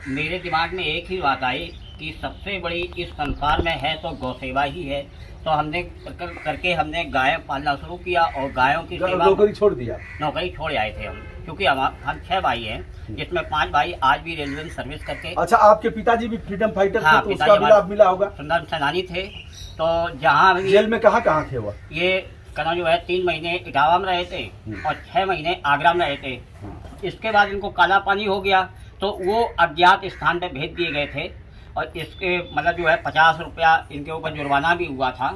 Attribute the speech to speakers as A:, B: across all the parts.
A: मेरे दिमाग में एक ही बात आई कि सबसे बड़ी इस संसार में है तो गौ सेवा ही है। तो हमने करके हमने गाय पालना शुरू किया और गायों की सेवा।
B: नौकरी छोड़ दिया?
A: नौकरी छोड़ आए थे हम, क्योंकि हम 6 भाई हैं, जिसमें 5 भाई आज भी रेलवे में सर्विस करके।
B: अच्छा, आपके पिताजी भी फ्रीडम फाइटर
A: हाँ,
B: थे, तो उसका भी लाभ मिला होगा?
A: संविधान सेनानी थे। तो जहाँ
B: जेल में कहाँ थे वो?
A: ये कहना जो है 3 महीने इटावा में रहे थे और 6 महीने आगरा में रहे थे। इसके बाद इनको काला पानी हो गया तो वो अज्ञात स्थान पे भेज दिए गए थे और इसके मतलब जो है 50 रुपया इनके ऊपर जुर्माना भी हुआ था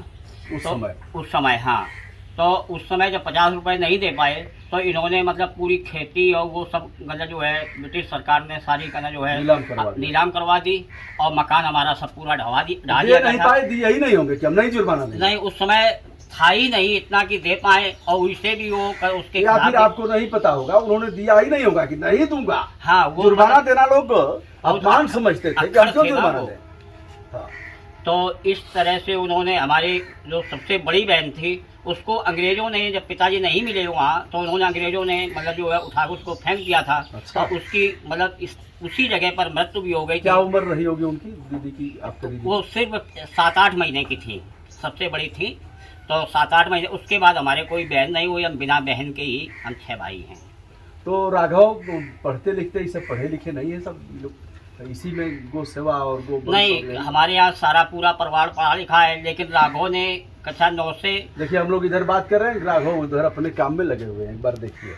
A: उस समय। हाँ, तो उस समय जब 50 रुपये नहीं दे पाए तो इन्होंने मतलब पूरी खेती और वो सब मतलब जो है ब्रिटिश सरकार ने सारी कहना जो है नीलाम करवा दी और मकान हमारा सब पूरा ढा दिया।
B: यही नहीं होंगे कि हम नहीं जुर्माना
A: नहीं, उस समय था ही नहीं इतना कि दे पाए और उससे भी वो उसके
B: या फिर आपको नहीं पता होगा, उन्होंने दिया ही नहीं होगा कि नहीं दूंगा।
A: हाँ, वो
B: जुर्माना देना लोग अपमान समझते थे कि हम क्यों जुर्माना दें। हाँ।
A: तो इस तरह से उन्होंने हमारी जो सबसे बड़ी बहन थी उसको अंग्रेजों ने, जब पिताजी नहीं मिले वहाँ तो उन्होंने अंग्रेजों ने मतलब जो है उठा उसको फेंक दिया था। अच्छा। और उसकी मतलब उसी जगह पर मृत्यु भी हो गई।
B: क्या उम्र रही होगी उनकी दीदी की, आपकी दीदी?
A: वो सिर्फ 7-8 महीने की थी, सबसे बड़ी थी। तो 7-8 महीने, उसके बाद हमारे कोई बहन नहीं हुई, हम बिना बहन के ही हम 6 भाई हैं।
B: तो राघव पढ़ते लिखते ही सब पढ़े लिखे नहीं है सब लोग, इसी में गो सेवा और गो
A: नहीं, हमारे यहाँ सारा पूरा परिवार पढ़ा लिखा है, लेकिन राघव ने कक्षा 9 से।
B: देखिए हम लोग इधर बात कर रहे हैं, राघव उधर अपने काम में लगे हुए हैं। एक बार देखिए,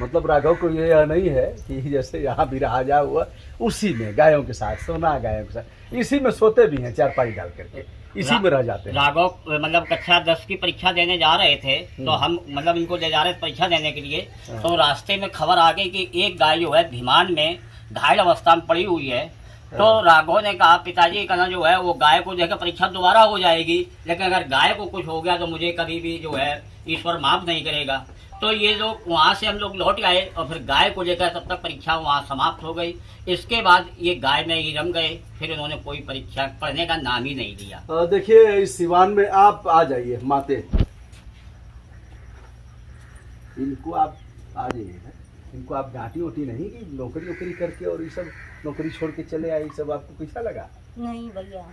B: मतलब राघव को ये नहीं है कि जैसे यहाँ भी रहा जा हुआ उसी में गायों के साथ सोना, गायों के साथ इसी में सोते भी हैं, चारपाई डाल करके इसी में रह जाते हैं।
A: राघव मतलब कक्षा 10 की परीक्षा देने जा रहे थे तो हम मतलब इनको ले जा रहे थे परीक्षा देने के लिए। तो रास्ते में खबर आ गई कि एक गाय जो है धिमान में घायल अवस्था में पड़ी हुई है। तो राघव ने कहा पिताजी कहना जो है वो गाय को देखकर परीक्षा दोबारा हो जाएगी, लेकिन अगर गाय को कुछ हो गया तो मुझे कभी भी जो है ईश्वर माफ नहीं करेगा। तो ये लोग वहाँ से हम लोग लौट आए और फिर गाय को लेकर तब तक परीक्षा वहाँ समाप्त हो गई। इसके बाद ये गाय में ही रम गए, फिर उन्होंने कोई परीक्षा पढ़ने का नाम ही नहीं दिया।
B: देखिए इस सिवान में आप आ जाइए, माते इनको आप आ जाइए, इनको आप डांटी उठी नहीं कि नौकरी वोकरी करके और ये सब नौकरी छोड़ के चले आए, सब आपको कैसा लगा?
C: नहीं भैया,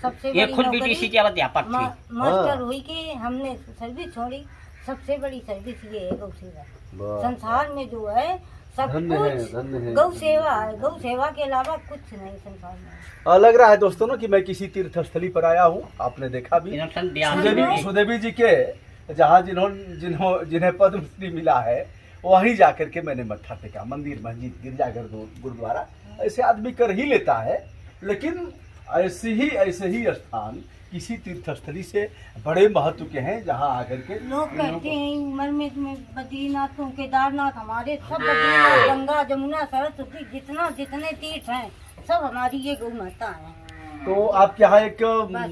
C: सबसे
A: ये
C: बड़ी
A: खुद बीटीसी के अध्यापक थी।
C: मास्टर हुई कि हमने सर्विस छोड़ी, सबसे बड़ी सर्विस ये है गौ सेवा। संसार में जो है सब कुछ गौ सेवा है, गौ सेवा के अलावा कुछ नहीं संसार में।
B: लग रहा है दोस्तों ना कि मैं किसी तीर्थ स्थली पर आया हूँ। आपने देखा भी सुदेवी जी के जहाँ जिन्हें पद्म श्री मिला है वहीं जाकर के मैंने मत्था टेका। मंदिर, मस्जिद, गिरजाघर, गुरुद्वारा ऐसे आदमी कर ही लेता है, लेकिन ऐसे ही स्थान किसी तीर्थस्थली से बड़े महत्व के हैं जहाँ आकर के
C: लोग कहते हैं उम्र में बद्रीनाथ, केदारनाथ, हमारे सब बद्रीनाथ, गंगा, जमुना, सरस्वती, जितने तीर्थ हैं सब हमारी ये गौ माता है।
B: तो आपके यहाँ एक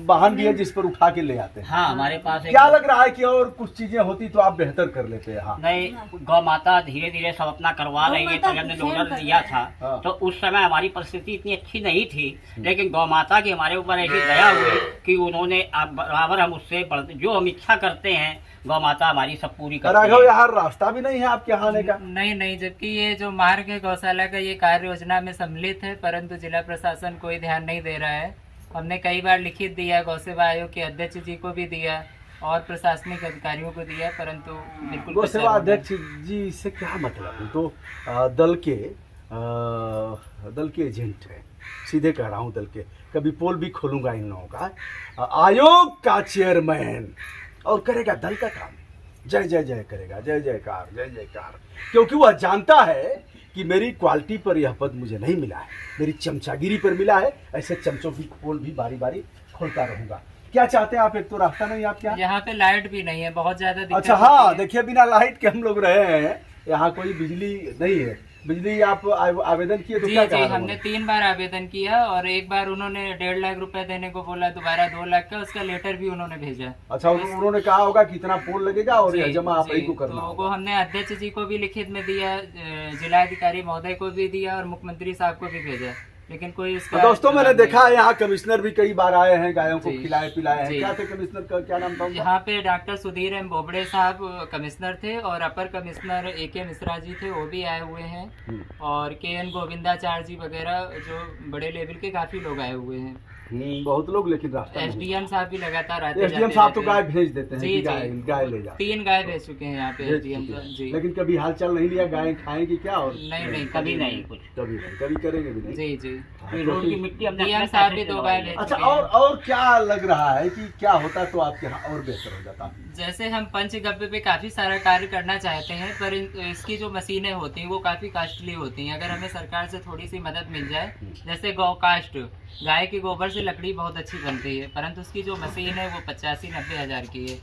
B: वाहन भी है जिस पर उठा के ले आते हैं?
A: हाँ, हमारे पास
B: क्या लग रहा है कि और कुछ चीजें होती तो आप बेहतर कर लेते हैं? हाँ।
A: नहीं, गौ माता धीरे धीरे सब अपना करवा रही है। तो हमने डोनर दिया था तो उस समय हमारी परिस्थिति इतनी अच्छी नहीं थी, लेकिन गौ माता की हमारे ऊपर ऐसी दया हुई कि उन्होंने बराबर हम उससे जो हम इच्छा करते हैं गौ माता हमारी सब पूरी करती है।
B: राघव, यहाँ रास्ता भी नहीं है आपके यहाँ आने का?
D: नहीं, जबकि ये जो मार्ग है गौशाला का ये कार्य योजना में सम्मिलित है, परंतु जिला प्रशासन कोई ध्यान नहीं दे रहा है। हमने कई बार लिखित दिया, गौ सेवा आयोग के अध्यक्ष जी को भी दिया और प्रशासनिक अधिकारियों को दिया, परंतु बिल्कुल।
B: गौ सेवा अध्यक्ष जी से क्या मतलब है? तो दल के एजेंट है, सीधे कह रहा हूँ दल के। कभी पोल भी खोलूंगा इन लोगों का। आयोग का चेयरमैन और करेगा दल का काम, जय जय जय करेगा, जय जयकार, जय जयकार, क्योंकि वह जानता है कि मेरी क्वालिटी पर यह पद मुझे नहीं मिला है, मेरी चमचागिरी पर मिला है। ऐसे चमचों की पोल भी बारी बारी खोलता रहूंगा। क्या चाहते हैं आप? एक तो रास्ता नहीं आपके
D: यहाँ पे लाइट भी नहीं है, बहुत ज्यादा दिक्कत।
B: अच्छा, हाँ, देखिए बिना लाइट के हम लोग रहे हैं, यहाँ कोई बिजली नहीं है। बिजली आप आवेदन किए तो क्या कहा?
D: हमने 3 बार आवेदन किया और एक बार उन्होंने 1.5 लाख रुपए देने को बोला, दोबारा 2 लाख का, उसका लेटर भी उन्होंने भेजा।
B: अच्छा, उन्होंने कहा होगा कितना पोल लगेगा और यह जमा आप ही को करना होगा।
D: वो हमने अध्यक्ष जी को भी लिखित में दिया, जिलाधिकारी महोदय को भी दिया और मुख्यमंत्री साहब को भी भेजा। लेकिन कोई इसका
B: दोस्तों मैंने
D: जवाब
B: देखा
D: नहीं।
B: है यहाँ कमिश्नर भी कई बार आए हैं, गायों को
D: जी।
B: खिलाए पिलाए हैं।
D: जी।
B: क्या थे कमिश्नर का, क्या नाम था उनका?
D: यहाँ पे डॉक्टर सुधीर एम बोबड़े साहब कमिश्नर थे और अपर कमिश्नर AK मिश्रा जी थे, वो भी आए हुए हैं। और KN गोविंदाचार्य जी वगैरह जो बड़े लेवल के काफी लोग आए हुए हैं।
B: बहुत लोग, लेकिन रास्ता नहीं।
D: SDM साहब भी लगातार आते
B: SDM
D: जाते
B: साहब तो
D: रहते
B: गाय
D: हैं।
B: भेज देते हैं
D: जी,
B: कि
D: जी।
B: गाय ले जा।
D: 3 गाय भेज चुके हैं यहाँ पे
B: भेज
D: SDM
B: चुके हैं।
D: जी।
B: लेकिन कभी हाल चाल नहीं लिया गाय खाएंगी क्या? और
D: नहीं
A: कभी नहीं कुछ।
B: कभी नहीं, कभी करेंगे भी नहीं।
D: जी जी।
A: फिर रोड की मिट्टी हमने
D: DM
A: अपने
D: साहब
A: पैसे
D: भी
A: से
D: 2 गाय
A: लगवाई है।
D: भेज
B: अच्छा,
D: चुके हैं।
B: और क्या लग रहा है कि क्या होता तो आपके यहाँ और बेहतर हो जाता?
D: जैसे हम पंचगव्य पे काफी सारा कार्य करना चाहते हैं, पर इसकी जो मशीनें होती हैं वो काफी कॉस्टली होती हैं। अगर हमें सरकार से थोड़ी सी मदद मिल जाए, जैसे गौ कास्ट, गाय के गोबर से लकड़ी बहुत अच्छी बनती है, परंतु उसकी जो मशीन है वो 85-90 हजार की है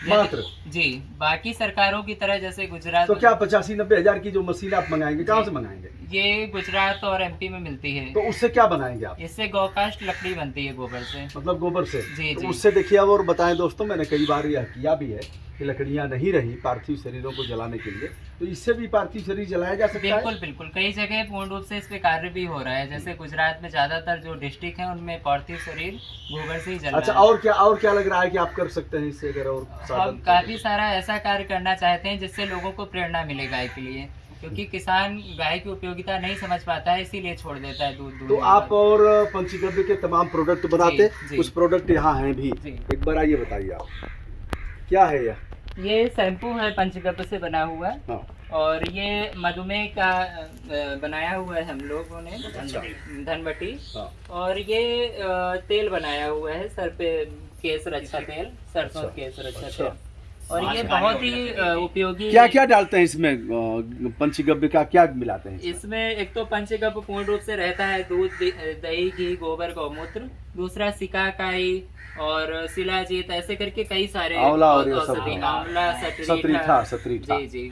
B: मात्र?
D: जी। बाकी सरकारों की तरह जैसे गुजरात,
B: तो क्या 85-90 हजार की जो मशीन आप मंगाएंगे, कहाँ से मंगाएंगे?
D: ये गुजरात और MP में मिलती है।
B: तो उससे क्या बनाएंगे आप?
D: इससे गौ कास्ट लकड़ी बनती है गोबर से।
B: मतलब गोबर से?
D: जी,
B: तो
D: जी।
B: उससे देखिए अब और बताएं दोस्तों, मैंने कई बार यह किया भी है कि लकड़ियां नहीं रही पार्थिव शरीरों को जलाने के लिए, तो इससे भी पार्थिव शरीर जलाया जा सकता है।
D: बिल्कुल बिल्कुल, कई जगह पूर्ण रूप से इस पे कार्य भी हो रहा है। जैसे गुजरात में ज्यादातर जो डिस्ट्रिक्ट है उनमें पार्थिव शरीर गोबर से ही जल
B: अच्छा,
D: रहा है।
B: और क्या लग रहा है कि आप कर सकते हैं इससे, अगर और
D: हम
B: साधन?
D: काफी सारा ऐसा कार्य करना चाहते हैं जिससे लोगों को प्रेरणा मिले गाय के लिए, क्योंकि किसान गाय की उपयोगिता नहीं समझ पाता है, इसीलिए छोड़ देता है दूध।
B: तो आप और पंचगव्य के तमाम प्रोडक्ट बनाते,
D: जी।
B: कुछ प्रोडक्ट यहाँ हैं भी।
D: जी।
B: एक बार आइए बताइए आप, क्या है यह?
D: ये शैम्पू है पंचगव्य से बना हुआ,
B: हाँ।
D: और ये मधुमेह का बनाया हुआ है हम लोगों ने, धनवटी।
B: हाँ।
D: और ये तेल बनाया हुआ है सर पे केस रक्षा तेल, सरसों
B: अच्छा।
D: केस रक्षा
B: अच्छा।
D: तेल। और ये बहुत ही उपयोगी।
B: क्या क्या डालते हैं इसमें? पंचगव्य का क्या मिलाते हैं
D: इसमें एक तो पंचगव्य पूर्ण रूप से रहता है दूध, दही, घी, गोबर, गौमूत्र। दूसरा सिकाकाई और शिलाजीत, ऐसे करके कई सारे
B: आंवला और ये सब।
D: औषधि, आंवला,
B: सतरीठा।
D: जी जी।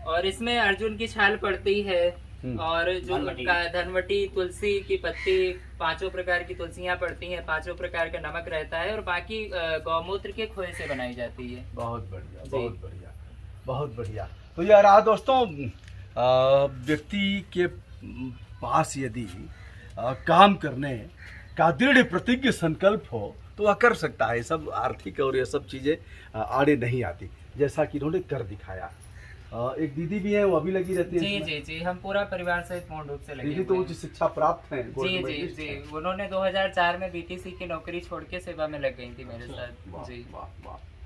D: और इसमें अर्जुन की छाल पड़ती है, और जो धनवटी, तुलसी की पत्ती, 5 प्रकार की तुलसियां पड़ती हैं, 5 प्रकार का नमक रहता है, और बाकी गौमूत्र के खोए से बनाई जाती है।
B: बहुत बढ़िया, बहुत बढ़िया, बहुत बढ़िया। तो यह रहा दोस्तों, व्यक्ति के पास यदि काम करने का दृढ़ प्रतिज्ञ संकल्प हो तो वह कर सकता है। सब आर्थिक और ये सब चीज़ें आड़े नहीं आती, जैसा कि इन्होंने कर दिखाया। एक दीदी भी है, वो अभी लगी रहती है
D: जी
B: इसमें।
D: जी जी, हम पूरा परिवार से पूर्ण रूप से लगे
B: दीदी तो
D: हुए
B: उच्च
D: हैं।
B: शिक्षा प्राप्त है,
D: जी जी जी, उन्होंने 2004 में BTC की नौकरी छोड़ के सेवा में लग गई थी मेरे साथ। जी,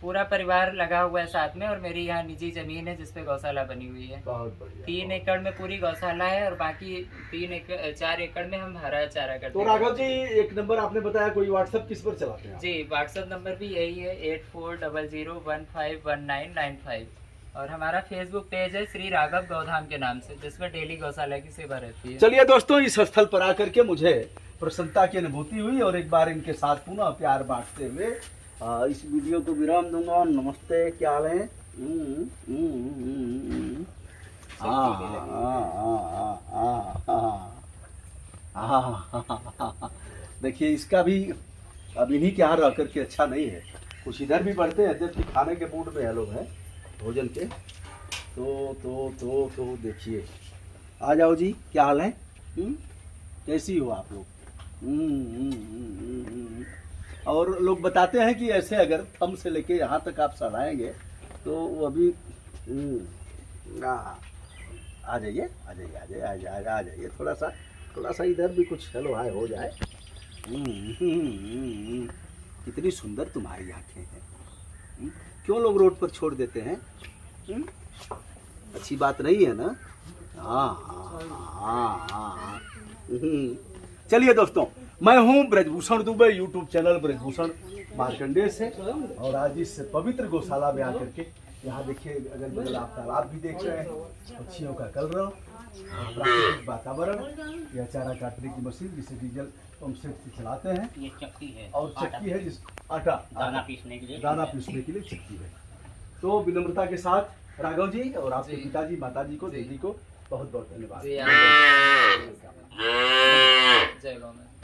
D: पूरा परिवार लगा हुआ है साथ में, और मेरी यहाँ निजी जमीन है जिसपे गौशाला बनी हुई है।
B: बहुत बढ़िया।
D: 3 एकड़ में पूरी गौशाला है, और बाकी 4 एकड़ में हम हरा चारा करते
B: तो
D: हैं।
B: राघव जी, एक नंबर आपने बताया, कोई व्हाट्सएप किस पर चलाते हैं आप?
D: जी, व्हाट्सएप नंबर भी यही है 8400151995, और हमारा फेसबुक पेज है श्री राघव गौधाम के नाम से, जिसमें डेली गौशाला की सेवा रहती है।
B: चलिए दोस्तों, इस स्थल पर आकर के मुझे प्रसन्नता की अनुभूति हुई, और एक बार इनके साथ पुनः प्यार बांटते हुए इस वीडियो को विराम दूंगा। नमस्ते, क्या हाल है? देखिए, इसका भी अब इन्हीं के यहाँ रह करके अच्छा नहीं है, कुछ इधर भी बढ़ते हैं, जबकि खाने के मूड में लोग हैं भोजन के। तो देखिए, आ जाओ जी, क्या हाल है? कैसी हो आप लोग? और लोग बताते हैं कि ऐसे अगर थम से लेके यहाँ तक आप सराएंगे तो वो अभी आ जाइए, थोड़ा सा इधर भी कुछ हेलो हाय हो जाए। कितनी सुंदर तुम्हारी आंखें हैं। क्यों लोग रोड पर छोड़ देते हैं? अच्छी बात नहीं है ना? हाँ। चलिए दोस्तों, मैं हूँ ब्रजभूषण दुबे, यूट्यूब चैनल ब्रजभूषण मार्कंडेय से, और आज इस पवित्र गौशाला में आकर के यहाँ देखिए, अगल बगल आप तालाब भी देख रहे हैं, पक्षियों का कलरव, प्राकृतिक वातावरण, यह चारा काटने की मशीन जिसे डीजल पंप सेट से चलाते हैं,
A: ये चक्की है,
B: और चक्की है जिस आटा
A: दाना पीसने के लिए
B: चक्की है। तो विनम्रता के साथ राघव जी और आपके पिताजी, माताजी को, दीदी को बहुत बहुत धन्यवाद।
D: जय गौ माता।